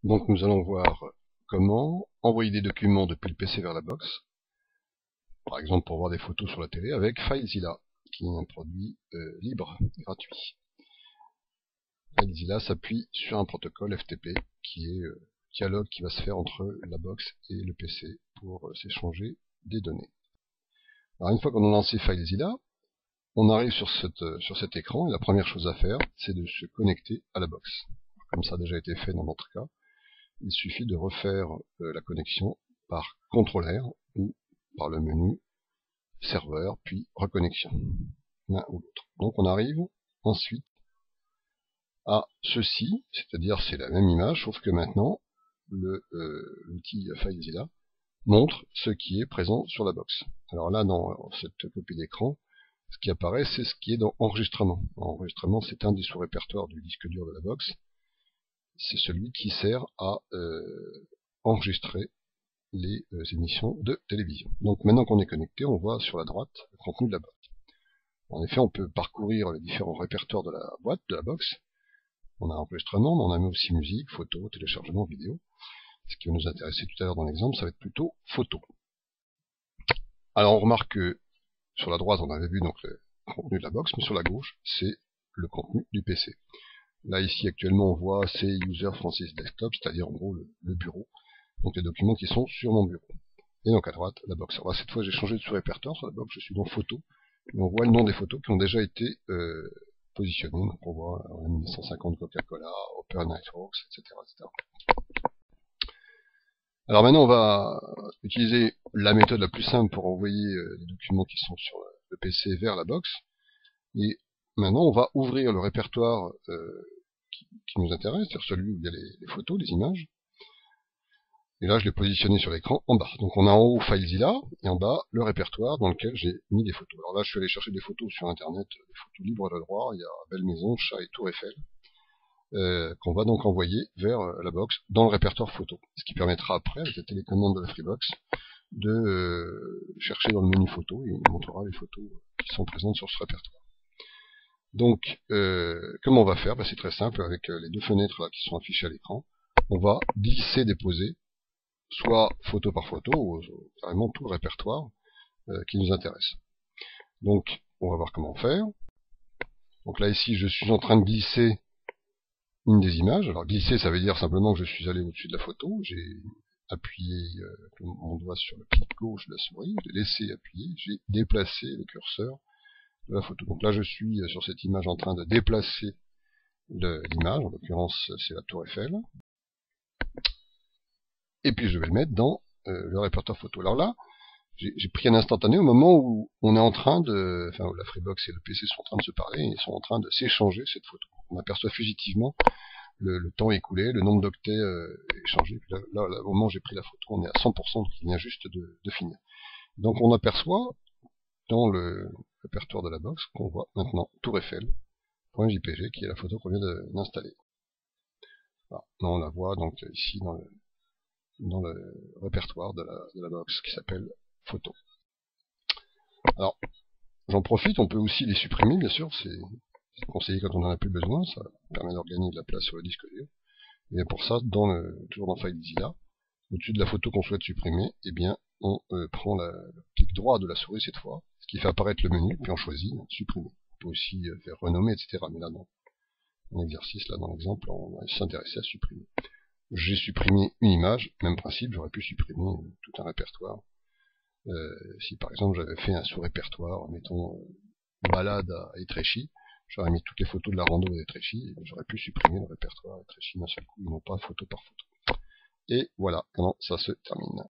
Donc nous allons voir comment envoyer des documents depuis le PC vers la box, par exemple pour voir des photos sur la télé avec FileZilla, qui est un produit libre, gratuit. FileZilla s'appuie sur un protocole FTP qui est dialogue qui va se faire entre la box et le PC pour s'échanger des données. Alors une fois qu'on a lancé FileZilla, on arrive sur cet écran et la première chose à faire, c'est de se connecter à la box. Comme ça a déjà été fait dans notre cas, il suffit de refaire la connexion par contrôleur ou par le menu serveur, puis reconnexion, l'un ou l'autre. Donc on arrive ensuite à ceci, c'est-à-dire c'est la même image, sauf que maintenant l'outil FileZilla montre ce qui est présent sur la box. Alors là, dans cette copie d'écran, ce qui apparaît, c'est ce qui est dans enregistrement. Enregistrement, c'est un des sous-répertoires du disque dur de la box. C'est celui qui sert à enregistrer les émissions de télévision. Donc maintenant qu'on est connecté, on voit sur la droite le contenu de la box. En effet, on peut parcourir les différents répertoires de la boîte, de la box. On a enregistrement, mais on a mis aussi musique, photo, téléchargement, vidéo. Ce qui va nous intéresser tout à l'heure dans l'exemple, ça va être plutôt photo. Alors on remarque que sur la droite, on avait vu donc le contenu de la box, mais sur la gauche, c'est le contenu du PC. Là, ici, actuellement, on voit c'est User Francis Desktop, c'est-à-dire en gros le bureau. Donc les documents qui sont sur mon bureau. Et donc à droite, la box. Alors là, cette fois, j'ai changé de sous-répertoire sur la box, je suis dans photo. Et on voit le nom des photos qui ont déjà été positionnées. Donc on voit 1950 Coca-Cola, Open Networks, etc., etc. Alors maintenant, on va utiliser la méthode la plus simple pour envoyer les documents qui sont sur le PC vers la box. Et maintenant, on va ouvrir le répertoire qui nous intéresse, c'est-à-dire celui où il y a les photos, les images. Et là, je l'ai positionné sur l'écran en bas. Donc on a en haut FileZilla, et en bas, le répertoire dans lequel j'ai mis des photos. Alors là, je suis allé chercher des photos sur Internet, des photos libres de droit. Il y a Belle Maison, Chat et Tour Eiffel, qu'on va donc envoyer vers la box dans le répertoire photo. Ce qui permettra après, avec la télécommande de la Freebox, de chercher dans le menu photo, et il montrera les photos qui sont présentes sur ce répertoire. Donc, comment on va faire? C'est très simple, avec les deux fenêtres là qui sont affichées à l'écran. On va glisser, déposer, soit photo par photo, ou carrément tout le répertoire qui nous intéresse. Donc, on va voir comment faire. Donc là, ici, je suis en train de glisser une des images. Alors, glisser, ça veut dire simplement que je suis allé au-dessus de la photo. J'ai appuyé mon doigt sur le clic gauche de la souris, je l'ai laissé appuyer, j'ai déplacé le curseur de la photo. Donc là, je suis sur cette image en train de déplacer l'image. En l'occurrence, c'est la Tour Eiffel. Et puis, je vais le mettre dans le répertoire photo. Alors là, j'ai pris un instantané au moment où on est en train de, enfin, où la Freebox et le PC sont en train de se parler, et ils sont en train de s'échanger cette photo. On aperçoit fugitivement le temps écoulé, le nombre d'octets échangés. Puis là, au moment où j'ai pris la photo, on est à 100%, donc il vient juste de finir. Donc on aperçoit dans le répertoire de la box qu'on voit maintenant Tour Eiffel.jpg, qui est la photo qu'on vient d'installer. Voilà. Là, on la voit donc ici dans le répertoire de la box qui s'appelle photo. Alors, j'en profite, on peut aussi les supprimer, bien sûr, c'est conseillé quand on n'en a plus besoin, ça permet d'organiser de la place sur le disque dur. Et bien pour ça, toujours dans FileZilla, au-dessus de la photo qu'on souhaite supprimer, eh bien, on prend le clic droit de la souris cette fois, ce qui fait apparaître le menu, puis on choisit supprimer. On peut aussi faire renommer, etc. Mais là, dans l'exercice, là, dans l'exemple, on va s'intéresser à supprimer. J'ai supprimé une image, même principe, j'aurais pu supprimer tout un répertoire. Si par exemple j'avais fait un sous-répertoire, mettons balade à Étréchy, j'aurais mis toutes les photos de la rando à Étréchy, et j'aurais pu supprimer le répertoire à Étréchy d'un seul coup, et non pas photo par photo. Et voilà comment ça se termine.